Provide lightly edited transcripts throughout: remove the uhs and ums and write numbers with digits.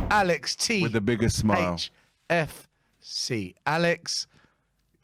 Alex T with the biggest smile. THFC. Alex,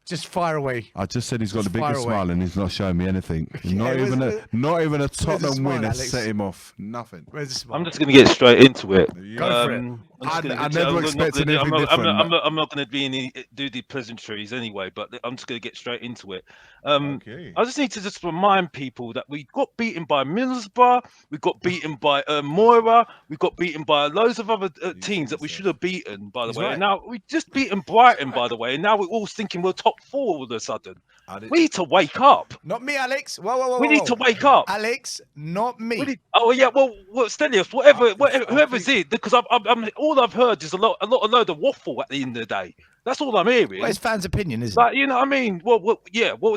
just fire away. I just said he's got Just the biggest fire away. smile and he's not showing me anything. Not even a Tottenham smile, win has Alex? set him off. Nothing. Where's the smile? I'm just going to get straight into it. Go for it. I never expected anything different. I'm not going to do the pleasantries anyway, but I'm just going to get straight into it. Okay. I just need to just remind people that we got beaten by Middlesbrough, we got beaten by Moira, we got beaten by loads of other teams that we should have beaten, by the way. right. And now we just beaten Brighton, by the way, and now we're all thinking we're top 4 all of a sudden. We need to wake up. Not me, Alex. Whoa. We need to wake up. Alex, not me. Oh yeah, well, Stelios, whoever's it, because I'm all I've heard is a load of waffle at the end of the day. That's all I'm hearing. Well, it's fans' opinion, isn't like, it? you know what I mean? Well,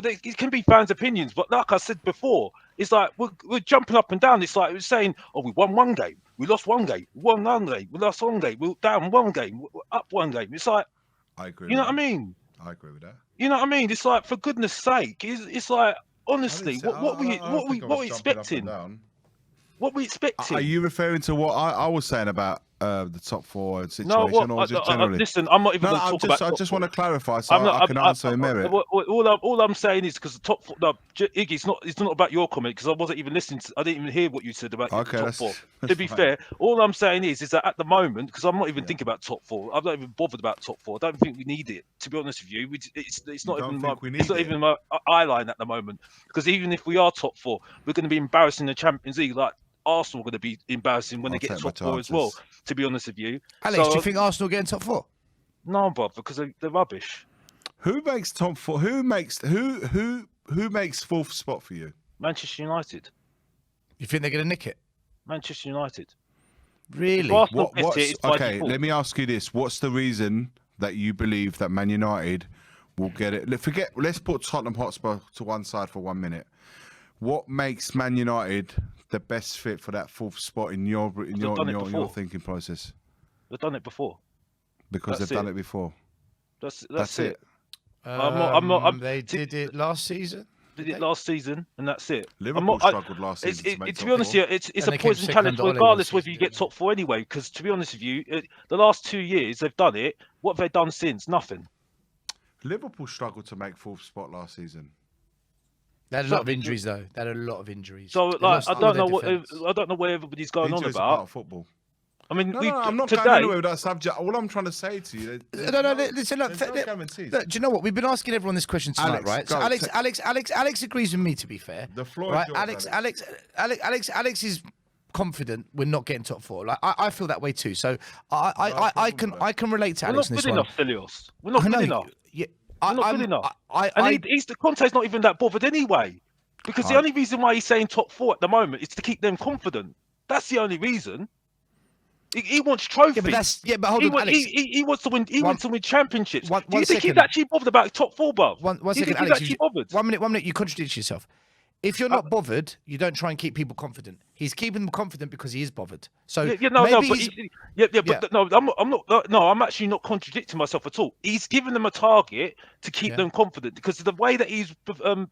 it can be fans' opinions, but like I said before, it's like we're jumping up and down. It's like we're saying, oh, we won one game, we lost one game, we won one game, we lost one game, we're down one game, we're up one game. It's like, I agree. You know what I mean? I agree with that. You know what I mean? It's like, for goodness sake, it's like, honestly, what we expecting? What we expecting? Are you referring to what I was saying about the top 4 situation, or just generally? Listen, I'm not even going to talk about. I just want to clarify so I can answer in merit. All I'm saying is because the top 4. No, Iggy, it's not about your comment, because I wasn't even listening. I didn't even hear what you said about the top 4. To be fair, all I'm saying is that at the moment, because I'm not even thinking about top 4. I'm not even bothered about top 4. I don't think we need it. To be honest with you, it's not even my eye line at the moment. Because even if we are top 4, we're going to be embarrassing the Champions League. Like, Arsenal are going to be embarrassing when they get top 4 as well, to be honest with you. Alex, do you think Arsenal getting top 4? No, Bob, because they're rubbish. Who makes top 4? Who makes 4th spot for you? Manchester United. You think they're going to nick it? Manchester United. Really? Okay, let me ask you this. What's the reason that you believe that Man United will get it? Let's put Tottenham Hotspur to one side for 1 minute. What makes Man United the best fit for that 4th spot in your thinking process? They've done it before. Because they've done it before. That's it. They did it last season. Did it last season, and that's it. Liverpool struggled last season. To be honest, it's a poison challenge, regardless whether you get top 4 anyway. Because to be honest with you, the last 2 years they've done it. What have they done since? Nothing. Liverpool struggled to make 4th spot last season. They had a lot of injuries, though. They had a lot of injuries. So, like, I don't know what everybody's going on about. Part of football. I mean, I'm not going anywhere with that subject. All I'm trying to say to you, listen. Look, do you know what? We've been asking everyone this question tonight, right? So Alex agrees with me. To be fair, the floor right? is yours, Alex is confident we're not getting top 4. Like I feel that way too. So I can relate to Alex in this one. We're not good enough, Stelios. We're not good enough. Yeah. I'm not good enough. Conte's not even that bothered anyway, because the only reason why he's saying top 4 at the moment is to keep them confident. That's the only reason. He wants trophies. But hold on, Alex. He wants to win. He wants to win championships. Do you think he's actually bothered about top 4, bruv? One second, Alex. 1 minute. You contradict yourself. If you're not bothered, you don't try and keep people confident. He's keeping them confident because he is bothered. So I'm actually not contradicting myself at all. He's given them a target to keep them confident, because of the way that he's talking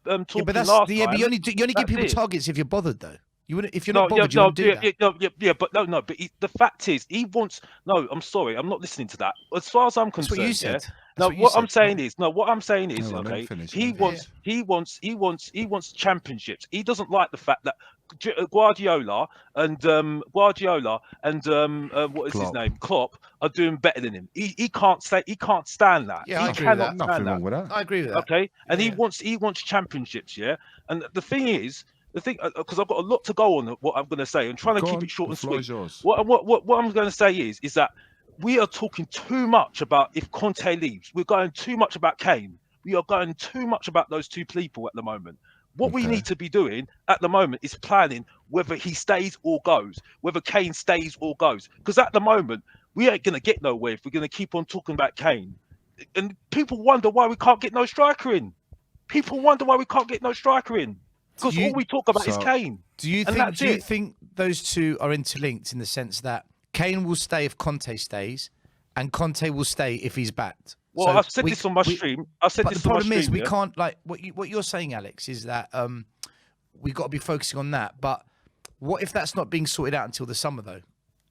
last time. But you only give people targets if you're bothered, though. You wouldn't, if you're not bothered, you wouldn't do that. But the fact is, he wants. No, I'm sorry, I'm not listening to that. As far as I'm concerned, that's what you said. What I'm saying is, okay, he wants championships. He doesn't like the fact that Guardiola and what is his name, Klopp, are doing better than him. He can't stand that. Yeah, he cannot stand that. Wrong with that. I agree with that. Okay, and he wants championships. Yeah, and the thing is. Because I've got a lot to go on what I'm going to say. I'm trying to keep it short and sweet. What I'm going to say is that we are talking too much about if Conte leaves. We're going too much about Kane. We are going too much about those two people at the moment. What we need to be doing at the moment is planning whether he stays or goes, whether Kane stays or goes. Because at the moment, we ain't going to get nowhere if we're going to keep on talking about Kane. And people wonder why we can't get no striker in. Because all we talk about is Kane. Do you think those two are interlinked in the sense that Kane will stay if Conte stays, and Conte will stay if he's backed? Well, so I've said this on my stream. The problem is we can't, like what you're saying, Alex, is that we've got to be focusing on that. But what if that's not being sorted out until the summer, though?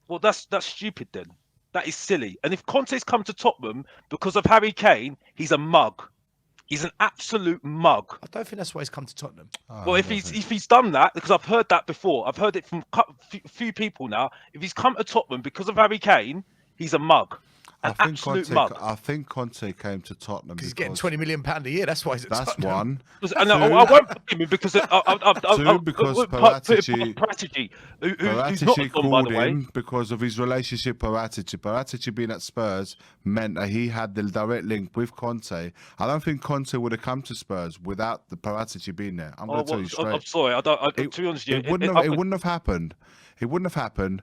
Well, that's stupid then. That is silly. And if Conte's come to Tottenham because of Harry Kane, he's a mug. He's an absolute mug. I don't think that's why he's come to Tottenham. Well, if he's done that, because I've heard that before. I've heard it from a few people now. If he's come to Tottenham because of Harry Kane, he's a mug. An absolute mug. I think Conte came to Tottenham because he's getting £20 million a year. That's why he's at Tottenham. One. And I won't blame him because because Paratici, who's not gone, by the way, because of his relationship with Paratici. Paratici being at Spurs meant that he had the direct link with Conte. I don't think Conte would have come to Spurs without the Paratici being there. I'm going to tell you straight. I'm sorry. To be honest with you, it wouldn't have happened. It wouldn't have happened.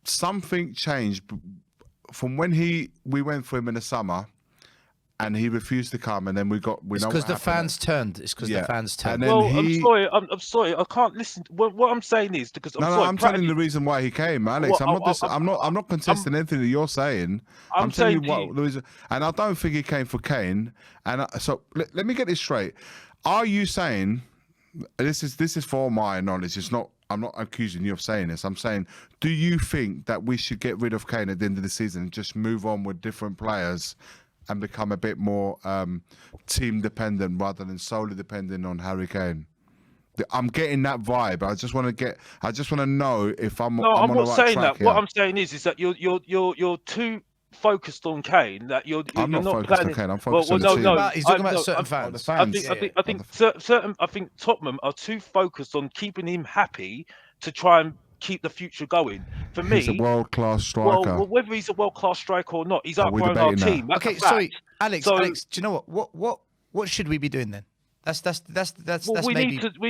Something changed. From when we went for him in the summer, and he refused to come, and then we know because the fans turned. It's because the fans turned. Well, I'm sorry. I can't listen. What I'm saying is because I'm telling you the reason why he came, Alex. I'm not contesting anything that you're saying. I'm telling you what the reason. And I don't think he came for Kane. And so let me get this straight. Are you saying this is for my knowledge? It's not. I'm not accusing you of saying this. I'm saying, do you think that we should get rid of Kane at the end of the season and just move on with different players and become a bit more team dependent rather than solely dependent on Harry Kane? I'm getting that vibe. I just want to know if I'm on the right track. No, I'm not saying that. What I'm saying is that you're too focused on Kane that I'm not focused on Kane. I'm focused on the team. He's talking about certain fans. I think Tottenham are too focused on keeping him happy to try and keep the future going. For me, he's a world-class striker. Well, whether he's a world-class striker or not, he's outgrown our team. Okay, sorry, Alex. Do you know what should we be doing then? We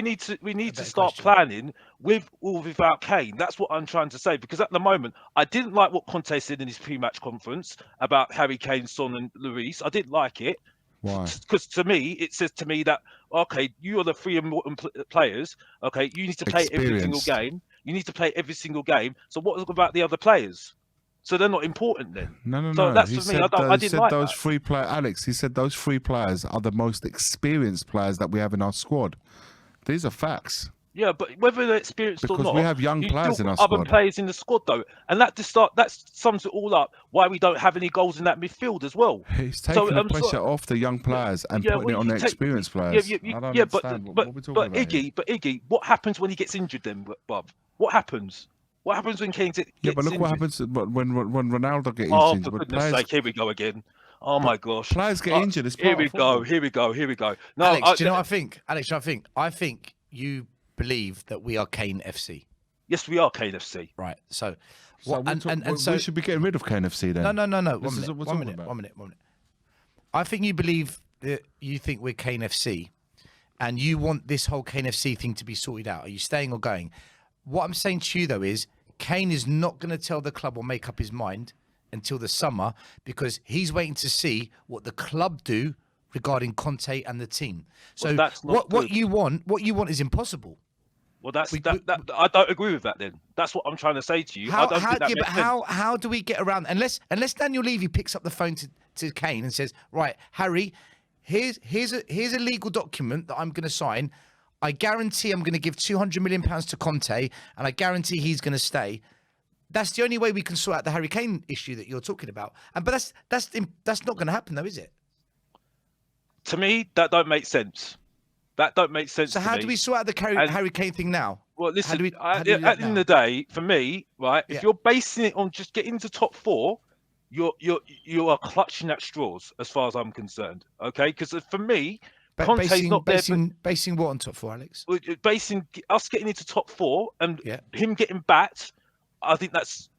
need to start planning with or without Kane. That's what I'm trying to say, because at the moment I didn't like what Conte said in his pre-match conference about Harry Kane, Son and Lloris. I didn't like it. Why? Because to me, it says to me that you are the three important players. Okay, you need to play every single game. You need to play every single game. So what about the other players? So they're not important then. No. So that's for me. I didn't like those that. three players, Alex. He said those three players are the most experienced players that we have in our squad. These are facts. Yeah, but whether they're experienced or not, because we have young players in our squad. Other players in the squad though, and that sums it all up. Why we don't have any goals in that midfield as well. He's taking the pressure off the young players and putting it on the experienced players. But Iggy, what happens when he gets injured then, Bob? What happens? What happens when Kane gets injured? But look what happens when Ronaldo gets injured. Oh, for goodness sake, here we go again. Oh my gosh. Players get injured. Here we go. No, Alex, do you know what I think? I think you believe that we are Kane FC. Yes, we are Kane FC. Right. So we should be getting rid of Kane FC then. No. One minute. I think you believe that you think we're Kane FC and you want this whole Kane FC thing to be sorted out. Are you staying or going? What I'm saying to you, though, is Kane is not going to tell the club or make up his mind until the summer because he's waiting to see what the club do regarding Conte and the team. So what you want is impossible. Well, I don't agree with that then. That's what I'm trying to say to you. How do we get around unless Daniel Levy picks up the phone to Kane and says, right, Harry, here's a legal document that I'm going to sign. I guarantee I'm going to give £200 million to Conte, and I guarantee he's going to stay. That's the only way we can sort out the Harry Kane issue that you're talking about. But that's not going to happen, though, is it? To me, that don't make sense. That don't make sense. So how do we sort out the Harry Kane thing now? Well, listen. At the end of the day, for me, right, if you're basing it on just getting to top four, you are clutching at straws, as far as I'm concerned. Okay, because for me. Conte's not basing what on top four, Alex? Basing us getting into top four and him getting backed, I think that's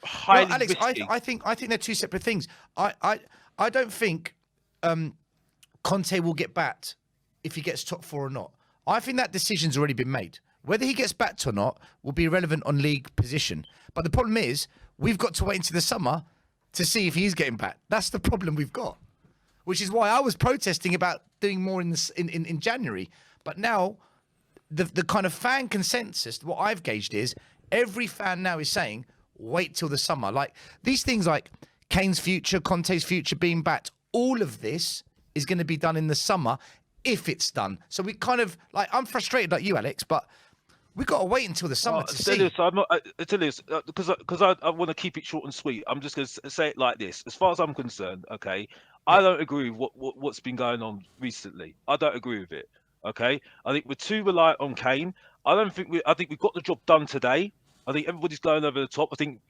highly Alex, risky. I think they're two separate things. I don't think Conte will get backed if he gets top four or not. I think that decision's already been made. Whether he gets backed or not will be irrelevant on league position. But the problem is we've got to wait until the summer to see if he's getting backed. That's the problem we've got. Which is why I was protesting about doing more in January. But now, the kind of fan consensus, what I've gauged is, every fan now is saying, wait till the summer. Like, these things like Kane's future, Conte's future being backed, all of this is going to be done in the summer, if it's done. So we kind of, like, I'm frustrated like you, Alex, but We got to wait until the summer to see. I'm not. Tell you, because I want to keep it short and sweet. I'm just going to say it like this. As far as I'm concerned, okay, I don't agree with what's been going on recently. I don't agree with it. Okay, I think we're too reliant on Kane. I think we've got the job done today. I think everybody's going over the top. I think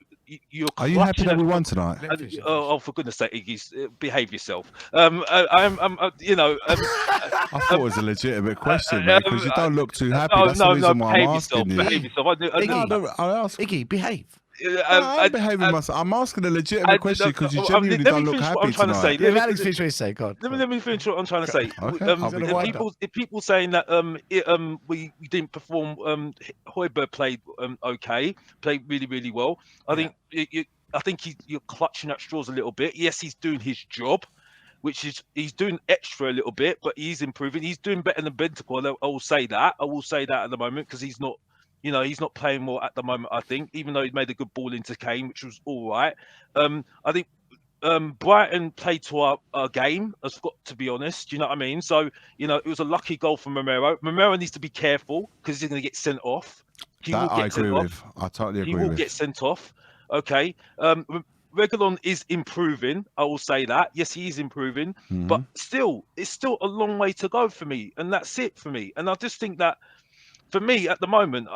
you're. Are you happy that we won tonight? Oh, for goodness' sake, Iggy, behave yourself. I'm you know. I thought it was a legitimate question, mate, because you don't look too happy. That's the reason why I'm asking you. Behave yourself. Iggy, behave. I'm behaving myself. I'm asking a legitimate question because you genuinely don't look happy tonight. Let me finish what you say. God. Let me finish what I'm trying to say. People saying that we didn't perform. Højbjerg played okay, played really really well. I think you're clutching at straws a little bit. Yes, he's doing his job, which is he's doing extra a little bit, but he's improving. He's doing better than Bentancur. I will say that. I will say that at the moment because he's not. You know, he's not playing more at the moment, I think, even though he made a good ball into Kane, which was all right. I think Brighton played to our game, I've got to be honest. Do you know what I mean? So, you know, it was a lucky goal from Romero. Romero needs to be careful because he's going to get sent off. I agree with. I totally agree with. He will get sent off. Okay. Reguilón is improving. I will say that. Yes, he is improving. But still, it's still a long way to go for me. And that's it for me. And I just think that, for me, at the moment,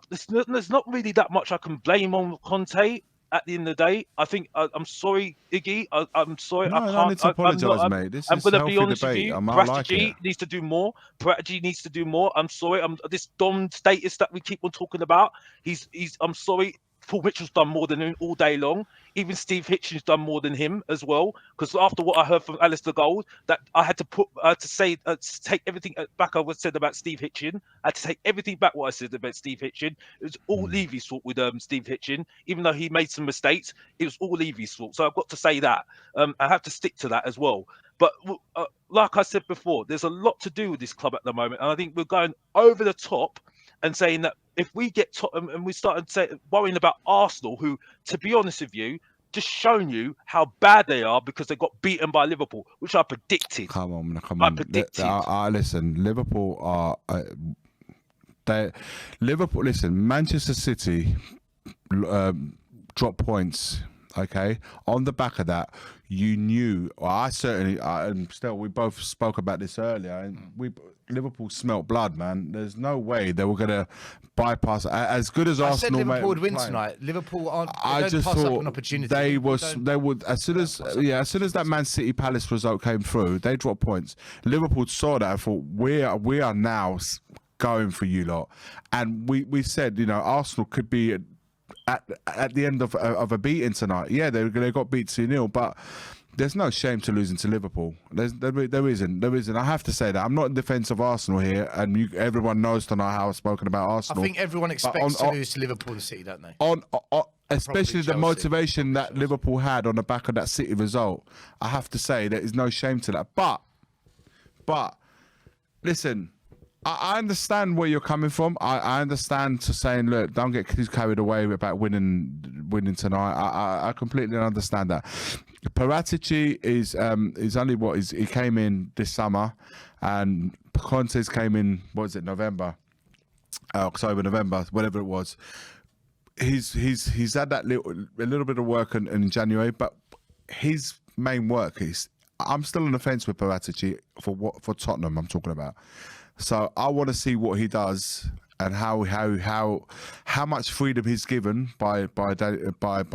there's not really that much I can blame on Conte. At the end of the day, I think I'm sorry, Iggy. I'm sorry. No, I can't. I need to apologise, mate. This I'm is going to be honest debate. with you. Prategy needs to do more. Prategy needs to do more. I'm sorry. This Dom status that we keep on talking about. I'm sorry. Paul Mitchell's done more than him all day long. Even Steve Hitchen's done more than him as well. Because after what I heard from Alistair Gold, that I had to take everything back. I said about Steve Hitchen. I had to take everything back what I said about Steve Hitchen. It was all Levy's fault with Steve Hitchen, even though he made some mistakes. It was all Levy's fault. So I've got to say that. I have to stick to that as well. But like I said before, there's a lot to do with this club at the moment, and I think we're going over the top and saying that if we get Tottenham and we started worrying about Arsenal, who, to be honest with you, just shown you how bad they are because they got beaten by Liverpool, which I predicted. Come on. I predicted. Listen, Liverpool are... Listen, Manchester City dropped points, okay? On the back of that, you knew... we both spoke about this earlier, and Liverpool smelt blood, man. There's no way they were going to bypass as good as Arsenal. I said Liverpool would win tonight. Liverpool aren't. I just thought up an opportunity. They would as soon as that Man City Palace result came through, they dropped points. Liverpool saw that and thought we are now going for you lot, and we said, you know, Arsenal could be at the end of a beating tonight. Yeah, they got beat 2-0, but there's no shame to losing to Liverpool. There isn't. I have to say that. I'm not in defence of Arsenal here, and everyone knows tonight how I've spoken about Arsenal. I think everyone expects to lose to Liverpool and City, don't they? Especially the motivation that Liverpool had on the back of that City result. I have to say there is no shame to that. But listen, I understand where you're coming from. I understand to saying, look, don't get too carried away about winning tonight. I completely understand that. Paratici is only he came in this summer, and Conte's came in, what was it, October, November, whatever it was. He's had that a little bit of work in January, but his main work is, I'm still on the fence with Paratici for Tottenham. I'm talking about. So I want to see what he does and how much freedom he's given by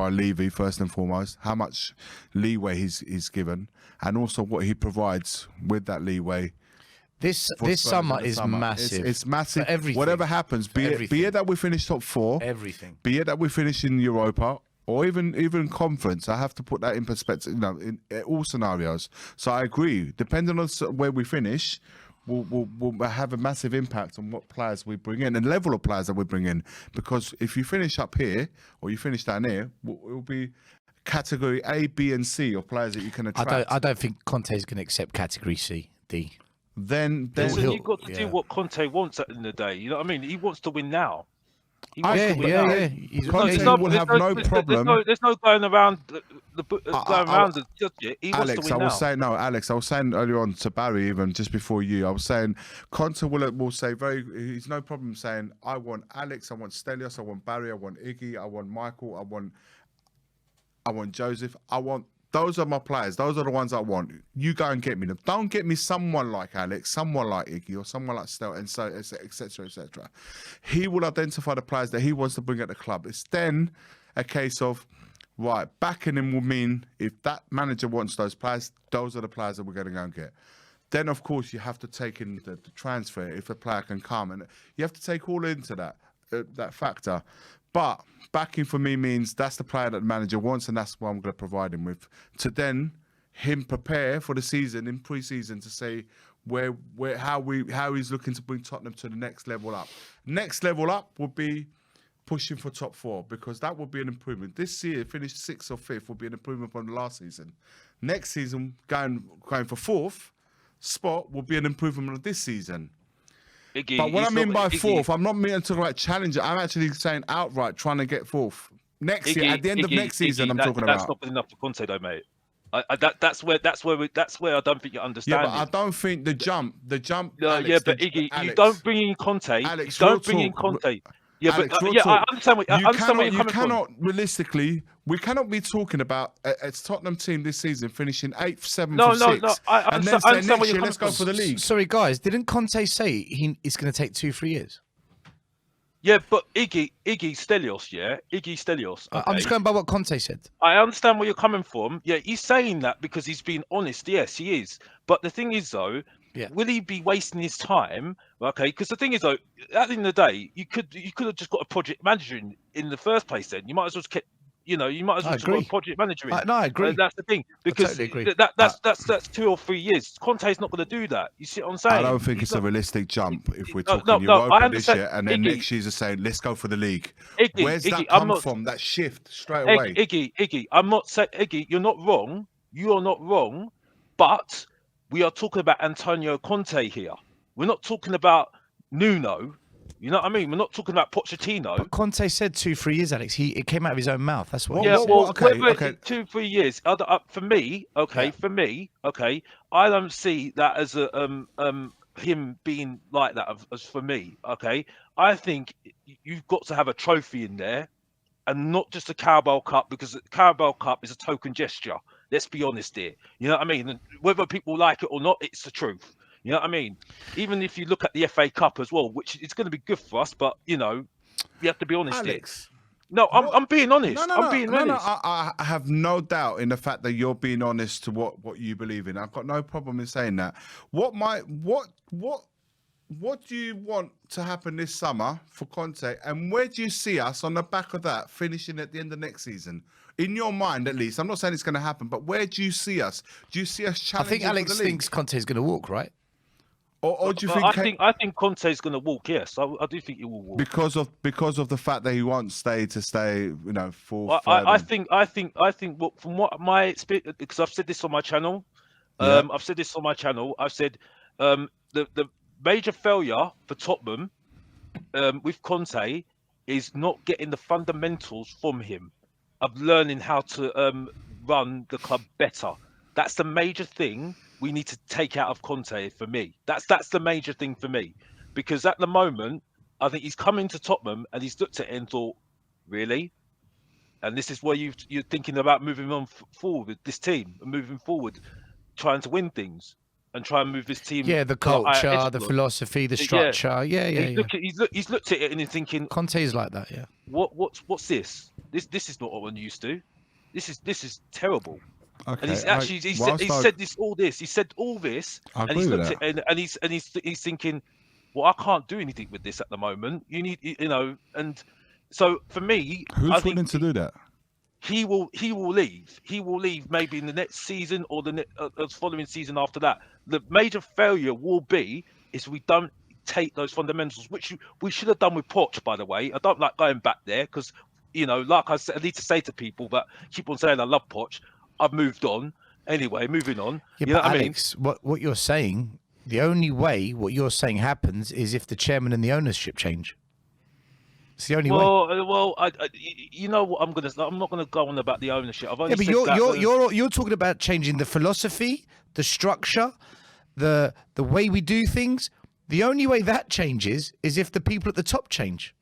Levy, first and foremost. How much leeway he's given, and also what he provides with that leeway. This summer is massive. It's massive. Everything. Whatever happens, be it that we finish top 4, everything. Be it that we finish in Europa, or even conference. I have to put that in perspective. You know, in all scenarios. So I agree. Depending on where we finish, will have a massive impact on what players we bring in and the level of players that we bring in. Because if you finish up here or you finish down here, it will be category A, B, and C of players that you can attract. I don't think Conte is going to accept category C, D. Then you've got to do what Conte wants at the end of the day. You know what I mean? He wants to win now. Conte will have no problem. There's no going around the judge. He wants to win now. Alex, I was saying earlier on to Barry, even just before you, I was saying Conte will say he's no problem saying, I want Alex, I want Stelios, I want Barry, I want Iggy, I want Michael, I want Joseph, those are my players. Those are the ones I want. You go and get me them. Don't get me someone like Alex, someone like Iggy, or someone like Stel, and so etc. etc. He will identify the players that he wants to bring at the club. It's then a case of right, backing him will mean if that manager wants those players, those are the players that we're going to go and get. Then of course you have to take in the transfer if a player can come, and you have to take all into that factor. But backing for me means that's the player that the manager wants, and that's what I'm going to provide him with. To then him prepare for the season in pre-season to say how he's looking to bring Tottenham to the next level up. Next level up would be pushing for top 4, because that would be an improvement. This year, finished 6th or 5th would be an improvement from the last season. Next season, going for 4th spot will be an improvement of this season. Iggy, but what I mean by 4th, I'm not meaning to like challenger. I'm actually saying outright trying to get 4th next year. At the end of next season, I'm talking about. That's not good enough for Conte, though, mate. That's where I don't think you understand. Yeah, but I don't think the jump. No, Alex, yeah, but Iggy, Alex, you don't bring in Conte. Alex, you don't bring in Conte. Yeah, Alex, but I understand what you're coming from. You cannot realistically. We cannot be talking about a Tottenham team this season finishing 8th, 7th, or 6th. No. I understand next year, let's go for the league. Sorry, guys, didn't Conte say it's going to take 2-3 years? Yeah, but Iggy Stelios, yeah? Iggy Stelios. Okay. I'm just going by what Conte said. I understand where you're coming from. Yeah, he's saying that because he's being honest. Yes, he is. But the thing is, though, will he be wasting his time? Okay, because the thing is, though, at the end of the day, you could have just got a project manager in the first place then. You might as well just you might as well just got a project manager in. No, I agree. That's the thing. Because totally that's 2 or 3 years. Conte's not going to do that. You see what I'm saying? I don't think it's a realistic jump if we're talking Europa this year and then next year's saying, let's go for the league. Where's that come from, that shift straight away? Iggy, I'm not saying, Iggy, you're not wrong. You are not wrong. But we are talking about Antonio Conte here. We're not talking about Nuno. You know what I mean? We're not talking about Pochettino. But Conte said 2-3 years, Alex. It came out of his own mouth. That's what. Yeah, okay. 2-3 years. For me, I don't see that as him being like that. As for me, okay, I think you've got to have a trophy in there, and not just a Carabao Cup, because the Carabao Cup is a token gesture. Let's be honest here. You know what I mean? And whether people like it or not, it's the truth. You know what I mean? Even if you look at the FA Cup as well, which is going to be good for us, but you have to be honest, Alex. No, I'm being honest. I'm being honest. I have no doubt in the fact that you're being honest to what you believe in. I've got no problem in saying that. What do you want to happen this summer for Conte, and where do you see us on the back of that finishing at the end of next season? In your mind, at least. I'm not saying it's going to happen, but where do you see us? Do you see us challenging? I think Alex thinks Conte's going to walk, right? Or do you think? I think Conte's going to walk. Yes, I do think he will walk because of the fact that he wants stay. Full. I think. Well, from what my experience, because I've said this on my channel. I've said the major failure for Tottenham with Conte is not getting the fundamentals from him of learning how to run the club better. That's the major thing we need to take out of Conte for me. That's the major thing for me, because at the moment I think he's come into Tottenham and he's looked at it and thought, really? And this is where you're thinking about moving on forward with this team and moving forward, trying to win things and try and move this team. Yeah, the culture, the philosophy, the structure. He's looked at it and he's thinking, Conte's like that. Yeah. What's this? This is not what I'm used to. This is terrible. Okay. And he said all this, and he's looked at it, and he's thinking, well, I can't do anything with this at the moment. You need, and so for me, who's willing to do that? He will leave. He will leave maybe in the next season or the following season after that. The major failure will be is we don't take those fundamentals, which we should have done with Poch, by the way. I don't like going back there because, like I said, I need to say to people that keep on saying I love Poch. I've moved on. Anyway, moving on. Yeah, you know what Alex, I mean? What you're saying, the only way what you're saying happens is if the chairman and the ownership change. It's the only way. Well, you know what I'm not gonna go on about the ownership. I've only but you're talking about changing the philosophy, the structure, the way we do things. The only way that changes is if the people at the top change.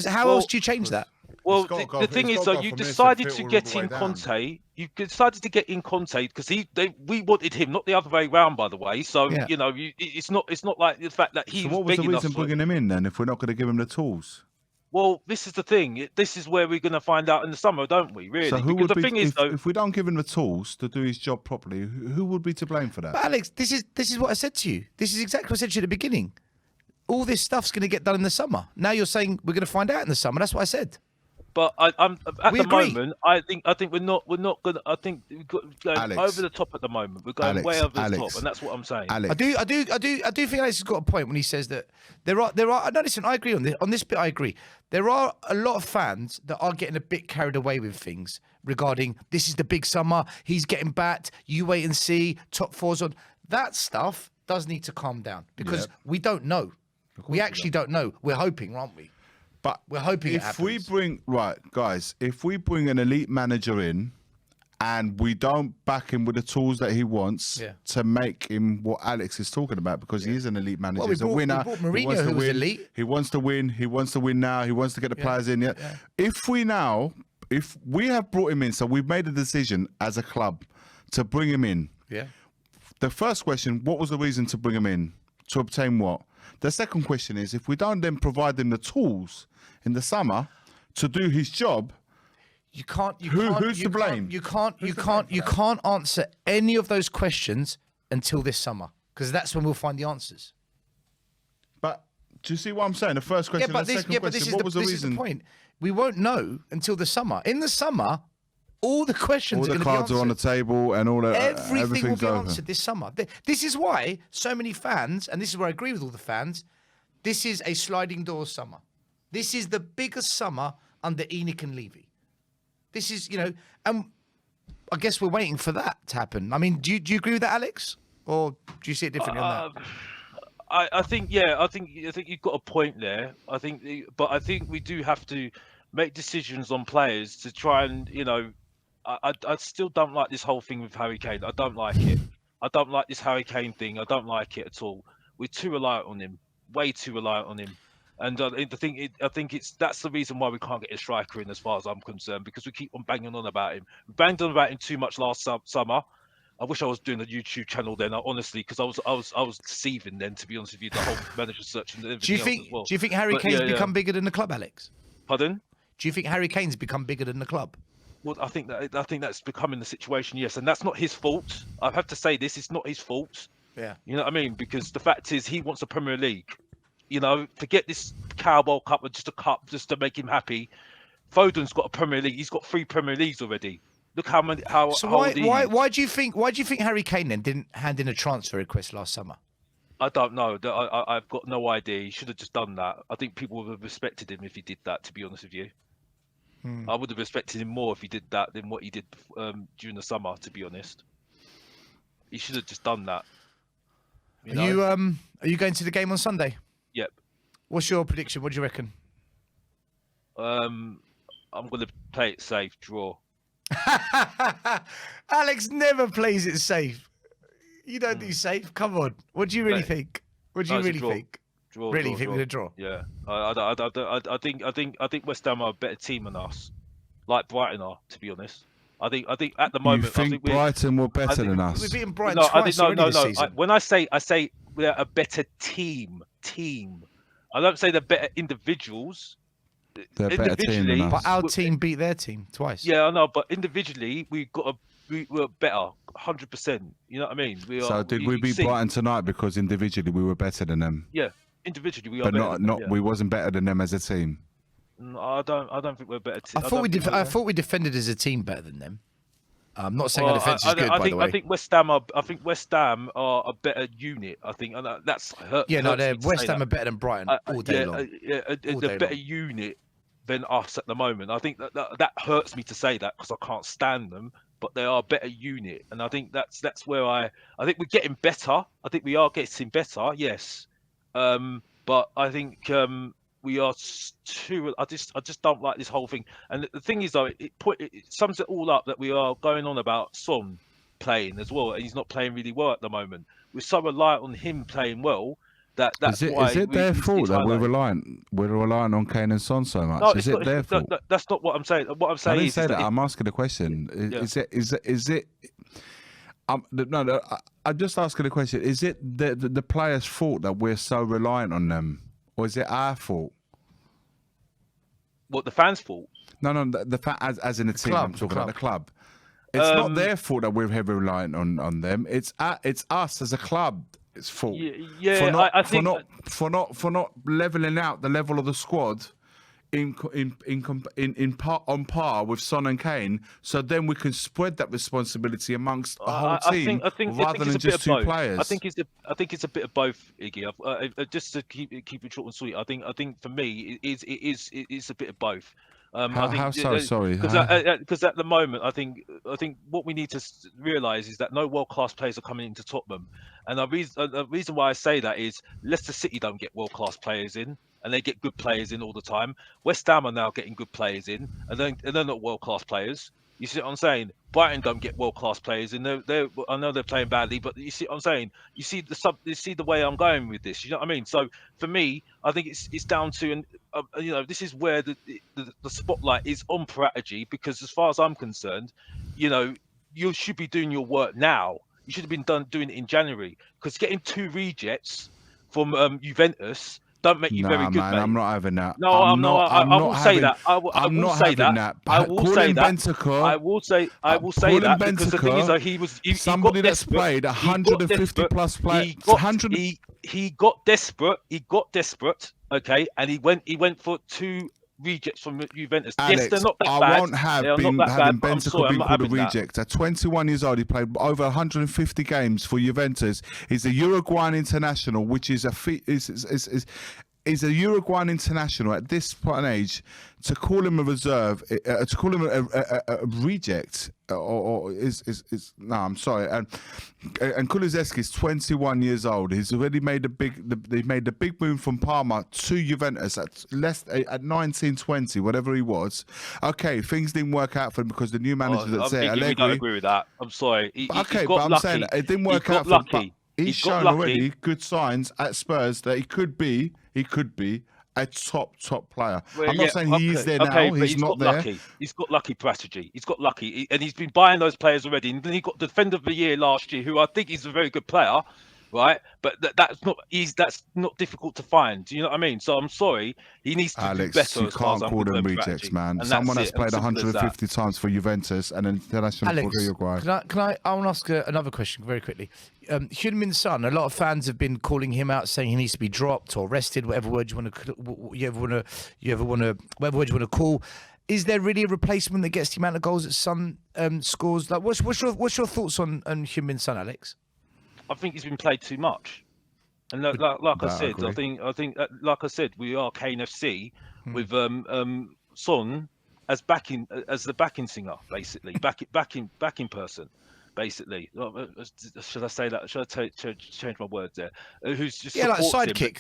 How else do you change that? Well, the thing is, though, you decided to get in Conte. You decided to get in Conte because we wanted him, not the other way around, by the way. So you know, it's not like the fact that he's. So what was the reason bringing him in then? If we're not going to give him the tools. Well, this is the thing. This is where we're going to find out in the summer, don't we? Really? So because the thing is, though, if we don't give him the tools to do his job properly, who would be to blame for that? But Alex, this is what I said to you. This is exactly what I said to you at the beginning. All this stuff's going to get done in the summer. Now you're saying we're going to find out in the summer. That's what I said. But I'm at the moment. I think we're not gonna. I think we've got going over the top at the moment. We're going way over the top, and that's what I'm saying. Alex. I do think Alex has got a point when he says that there are. No, listen, I agree on this bit. I agree. There are a lot of fans that are getting a bit carried away with things regarding this is the big summer. He's getting backed. You wait and see. Top four's on. That stuff does need to calm down because we don't know. We actually don't know. We're hoping, aren't we? But we're hoping if we bring if we bring an elite manager in and we don't back him with the tools that he wants to make him what Alex is talking about, because he is an elite manager, he's a winner. He wants to win. He wants to win. He wants to win now. He wants to get the players in. If we have brought him in, so we've made a decision as a club to bring him in. Yeah. The first question: what was the reason to bring him in? To obtain what? The second question is: if we don't then provide him the tools in the summer to do his job, who's to blame? You can't answer any of those questions until this summer, because that's when we'll find the answers. But do you see what I'm saying? The first question, the second question. What was the reason? This is the point. We won't know until the summer. In the summer, all the questions, all the cards are on the table, and all that. Everything will be answered this summer. This is why so many fans, and this is where I agree with all the fans. This is a sliding door summer. This is the biggest summer under ENIC and Levy. This is, and I guess we're waiting for that to happen. I mean, do you agree with that, Alex, or do you see it differently on that? I think you've got a point there. I think we do have to make decisions on players to try and, I still don't like this whole thing with Harry Kane. I don't like it. I don't like this Harry Kane thing. I don't like it at all. We're too reliant on him. Way too reliant on him. And I think that's the reason why we can't get a striker in, as far as I'm concerned, because we keep on banging on about him. We banged on about him too much last summer. I wish I was doing a YouTube channel then, honestly, because I was deceiving then, to be honest with you, the whole manager search and everything else as well. Do you think Harry Kane's become bigger than the club, Alex? Pardon? Do you think Harry Kane's become bigger than the club? Well, I think that's becoming the situation, yes, and that's not his fault. I have to say this: it's not his fault. Yeah. You know what I mean? Because the fact is, he wants a Premier League. Forget this Carabao Cup, just a cup, just to make him happy. Foden's got a Premier League. He's got 3 Premier Leagues already. Look how many. So why do you think Harry Kane then didn't hand in a transfer request last summer? I don't know. I've got no idea. He should have just done that. I think people would have respected him if he did that, to be honest with you. I would have respected him more if he did that than what he did during the summer, to be honest. He should have just done that. Are you going to the game on Sunday? Yep. What's your prediction? What do you reckon? I'm going to play it safe, draw. Alex never plays it safe. You don't do safe. Come on. What do you really think? What do you really think? Draw. Really, you think we're gonna draw? Yeah. I think West Ham are a better team than us, like Brighton are. To be honest, I think at the moment. You think Brighton were better than us? We've beaten Brighton twice already this season. When I say we're a better team. I don't say they're better individuals. They're a better team than us. But our team beat their team twice. Yeah, I know. But individually, we're better, 100%. You know what I mean? Did we beat Brighton tonight because individually we were better than them? Yeah, individually we are better. But we wasn't better than them as a team. No, I don't think we're better. I thought we defended as a team better than them. I'm not saying our defense is good, by the way. I think West Ham are a better unit. I think, and that's hurt. Yeah, no, West Ham are better than Brighton all day long. They're a better unit than us at the moment. I think that hurts me to say that because I can't stand them, but they are a better unit, and I think that's where I think we're getting better. I think we are getting better, yes, but I think we are too. I just don't like this whole thing. And the thing is, though, it sums it all up that we are going on about Son playing as well, and he's not playing really well at the moment. We're so reliant on him playing well that's why. Is it their fault that we're relying on Kane and Son so much? No, is it their fault? That's not what I'm saying. What I'm saying I didn't is say that. that I'm asking a question. Is it? No. I'm just asking a question. Is it the players' fault that we're so reliant on them, or is it our fault? What, the fans' fault? No. As in the team. I'm talking about the club. It's not their fault that we're heavily reliant on them. It's us as a club. It's fault. I think for not leveling out the level of the squad on par with Son and Kane, so then we can spread that responsibility amongst the whole team rather than just two players. I think it's a bit of both, Iggy. Just to keep it short and sweet. I think for me it is a bit of both. How so? Sorry. Because at the moment, I think what we need to realise is that no world-class players are coming into Tottenham, and the reason why I say that is Leicester City don't get world-class players in, and they get good players in all the time. West Ham are now getting good players in, and they're not world-class players. You see what I'm saying? Brighton don't get world-class players in. I know they're playing badly, but you see what I'm saying? You see the way I'm going with this. You know what I mean? So for me, I think it's down to, and this is where the spotlight is on Parategy, because as far as I'm concerned, you should be doing your work now. You should have been doing it in January, because getting 2 rejects from Juventus don't make you very good, man, mate. I'm not having that. No, I will say that. I will say that. I will say that because the thing is that somebody that's played 150 plus players. He got desperate. Okay, and he went for 2 rejects from Juventus. Alex, yes, they're not that I bad. won't have having Bentancur being called a reject. At 21 years old, he played over 150 games for Juventus. He's a Uruguayan international, which is is a Uruguayan international at this point in age. To call him a reserve, to call him a reject, no, I'm sorry. And Kulusevski is 21 years old. He's already made the big move from Parma to Juventus at 19, 20, whatever he was. Okay, things didn't work out for him because the new manager that's there. I don't agree with that. I'm sorry. I'm saying it didn't work out for him. But he's shown already good signs at Spurs that he could be a top player. Well, I'm not saying he's there now. He's not there. He's got lucky, Parategy. He's got lucky, and he's been buying those players already. And then he got Defender of the Year last year, who I think is a very good player, right? But that's not difficult to find. Do you know what I mean? So I'm sorry, he needs to do better. You can't call them rejects, man. And someone that's played 150 times for Juventus and an international for Uruguay. I want to ask another question very quickly. Heung-min Son, a lot of fans have been calling him out, saying he needs to be dropped or arrested, whatever word you want to call. Is there really a replacement that gets the amount of goals that Son scores? Like, what's your thoughts on Heung-min Son, Alex? I think he's been played too much, and like I said, like I said, we are KNFC with Son as the backing singer, basically, backing person. Basically, should I say that? Should I change my words there? Who's just like sidekick,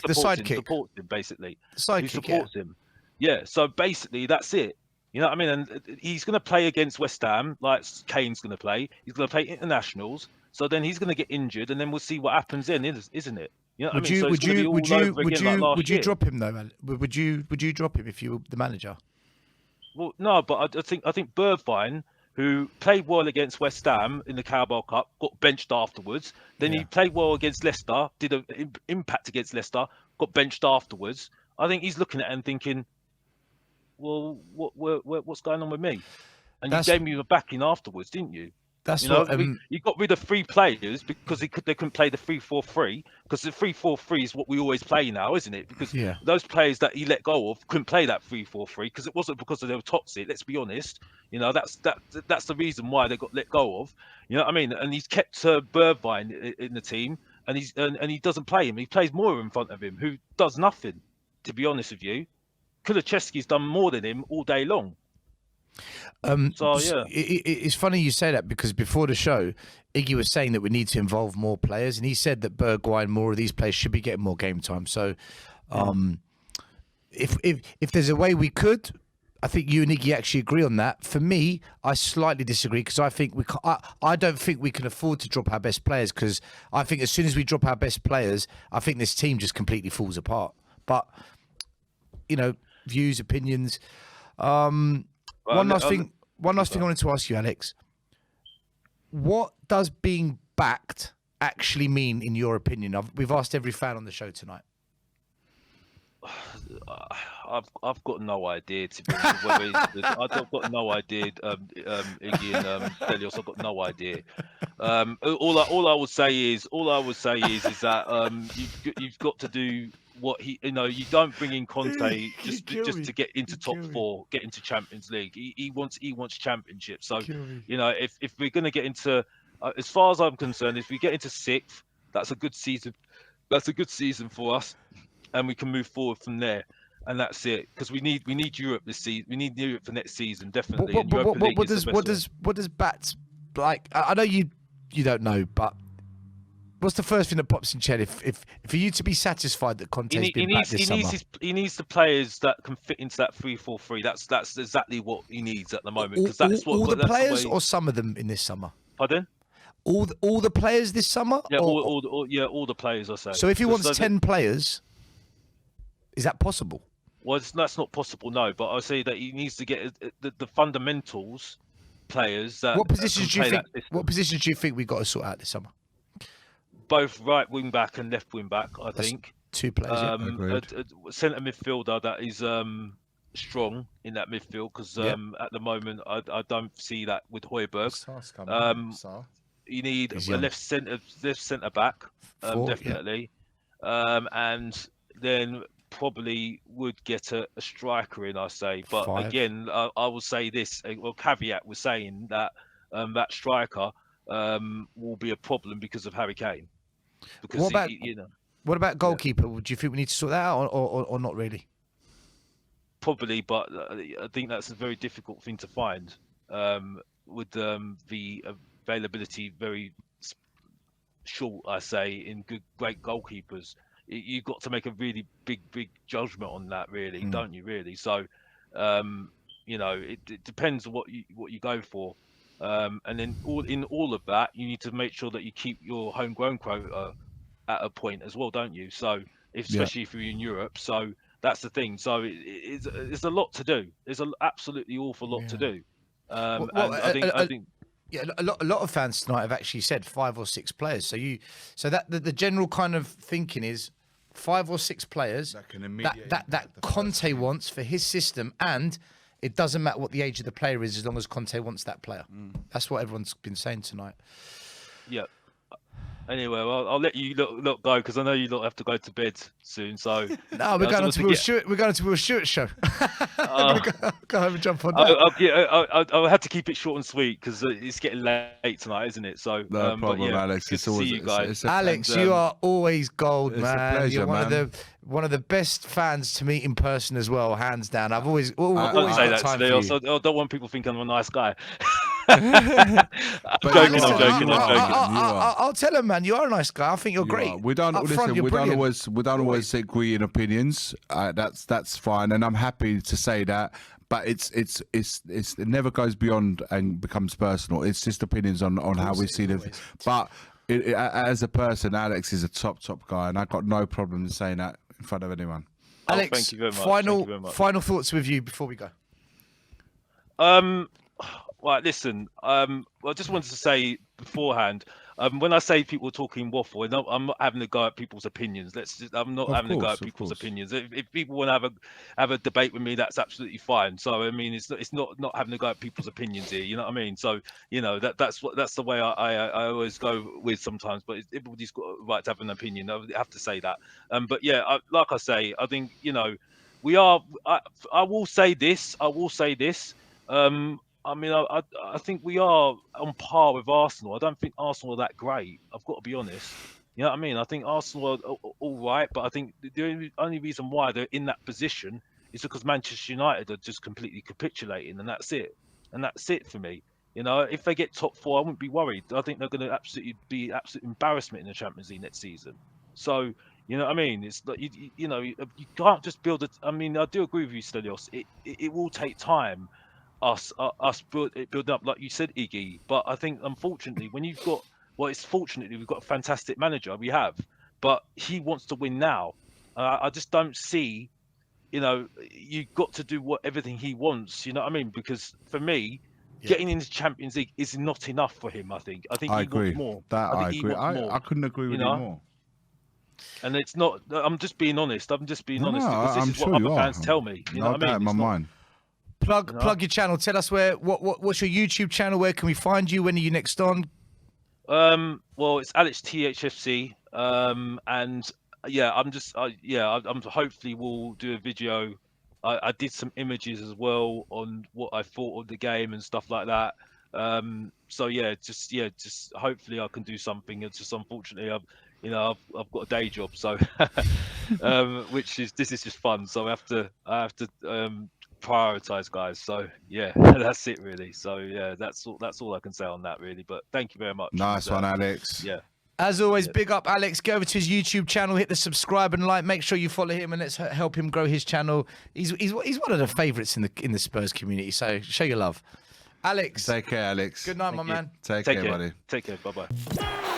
supports him, basically. Who supports him? Yeah. So basically, that's it. You know what I mean? And he's going to play against West Ham, like Kane's going to play. He's going to play internationals. So then he's going to get injured, and then we'll see what happens then, isn't it? You know what I mean? Would you drop him though, man? Would you drop him if you were the manager? Well, no, but I think Bergwijn, who played well against West Ham in the Carabao Cup, got benched afterwards. Then he played well against Leicester, did an impact against Leicester, got benched afterwards. I think he's looking at it and thinking, well, what's going on with me? And you gave me the backing afterwards, didn't you? That's you got rid of 3 players because they couldn't play the 3-4-3, because the 3-4-3 is what we always play now, isn't it? Because those players that he let go of couldn't play that 3-4-3 because it wasn't because they were toxic. Let's be honest. That's the reason why they got let go of. You know what I mean? And he's kept Bergwijn in the team, and he doesn't play him. He plays Moore in front of him, who does nothing. To be honest with you, Kulusevski's done more than him all day long. It's funny you say that, because before the show, Iggy was saying that we need to involve more players, and he said that Bergwijn, more of these players should be getting more game time. So, if there's a way we could, I think you and Iggy actually agree on that. For me, I slightly disagree because I think I don't think we can afford to drop our best players, because I think as soon as we drop our best players, I think this team just completely falls apart. But views, opinions. One last thing I wanted to ask you, Alex. What does being backed actually mean, in your opinion? We've asked every fan on the show tonight. I've got no idea, to be honest. I've got no idea, Iggy and Delios. I've got no idea. All I would say is that you've got to do what he. You don't bring in Conte just to get into top four, get into Champions League. He wants championship. So if we're gonna get into, as far as I'm concerned, if we get into sixth, that's a good season. That's a good season for us. And we can move forward from there, and that's it. Because we need Europe this season. We need Europe for next season, definitely. What does bats like? I know you don't know, but what's the first thing that pops in your head if for you to be satisfied that Conte's been back this summer? He needs the players that can fit into that 3-4-3. That's exactly what he needs at the moment. Because that's what all the players, or some of them in this summer. Pardon? All the players this summer? Yeah, all the players, I say. So if he wants 10 players. Is that possible? Well, that's not possible, no. But I say that he needs to get the fundamentals players. What positions do you think? What positions do you think we got to sort out this summer? Both right wing back and left wing back. I think 2 players. A centre midfielder that is strong in that midfield, because at the moment I don't see that with Højbjerg. You need a left centre back, definitely, and then probably would get a striker in, I say. But 5. Again, I will say this. Well, caveat was saying that that striker will be a problem because of Harry Kane. Because what about goalkeeper? Would you think we need to sort that out, or not really? Probably, but I think that's a very difficult thing to find with the availability very short, I say, in great goalkeepers. You've got to make a really big judgment on that, really, don't you? Really, so it depends on what you go for, and then in all of that, you need to make sure that you keep your homegrown quota at a point as well, don't you? So especially if you're in Europe, so that's the thing. So it's a lot to do. There's an absolutely awful lot to do, and I think. Yeah, a lot of fans tonight have actually said 5 or 6 players. So that the general kind of thinking is 5 or 6 players that Conte wants for his system, and it doesn't matter what the age of the player is as long as Conte wants that player. That's what everyone's been saying tonight. Yeah. Anyway, I'll let you look go, because I know you lot have to go to bed soon. So no, we're going on to Will Stewart. We're going to Will Stewart's show. I'm gonna go home and jump on that. I'll have to keep it short and sweet because it's getting late tonight, isn't it? So no problem, Alex. It's always see you guys. Alex, you are always gold, man. Pleasure, You're one of the best fans to meet in person as well, hands down. I've always say that time today. for you. I don't want people thinking I'm a nice guy. I'm joking. I'll tell him, man. You are a nice guy. I think you're great. We don't always agree in opinions. That's fine, and I'm happy to say that. But it never goes beyond and becomes personal. It's just opinions on how we see the. But as a person, Alex is a top guy, and I've got no problem in saying that in front of anyone. Alex, thank you very much. Final thoughts with you before we go. Right, listen. I just wanted to say beforehand, when I say people talking waffle, I'm not having to go at people's opinions. I'm not having to go at people's opinions. If people want to have a debate with me, that's absolutely fine. So I mean, it's not having to go at people's opinions here. You know what I mean? So that's the way I always go with sometimes. But everybody's got a right to have an opinion. I have to say that. But yeah, like I say, I think we are. I will say this. I mean, I think we are on par with Arsenal. I don't think Arsenal are that great. I've got to be honest. You know what I mean? I think Arsenal are all right, but I think the only reason why they're in that position is because Manchester United are just completely capitulating, and that's it. And that's it for me. If they get top 4, I wouldn't be worried. I think they're going to be absolute embarrassment in the Champions League next season. So, You know what I mean? It's like you know you can't just build it. I mean, I do agree with you, Stelios. It will take time, us building up, like you said, Iggy. But I think unfortunately, when you've got it's fortunately we've got a fantastic manager. We have, but he wants to win now. I just don't see. You know, you've got to do everything he wants. You know what I mean? Because for me, getting into Champions League is not enough for him. I think he agree. wants more. I think agree. he wants more. I couldn't agree with you more. And it's not. I'm just being honest. I'm just being honest because this is sure what other fans tell me. You know what I mean? Doubt in my mind. Plug your channel. Tell us what's your YouTube channel? Where can we find you? When are you next on? Well, it's Alex THFC. And yeah, I'm hopefully we'll do a video. I did some images as well on what I thought of the game and stuff like that. So just hopefully I can do something. It's just unfortunately I've got a day job, so this is just fun. So I have to prioritize, guys. So yeah, that's it really. So yeah, that's all I can say on that really. But thank you very much. Nice one, Alex. Yeah. As always, big up Alex. Go over to his YouTube channel, hit the subscribe and like. Make sure you follow him, and let's help him grow his channel. He's one of the favourites in the Spurs community. So show your love, Alex. Take care, Alex. Good night, my man. Take care, buddy. Take care. Bye bye.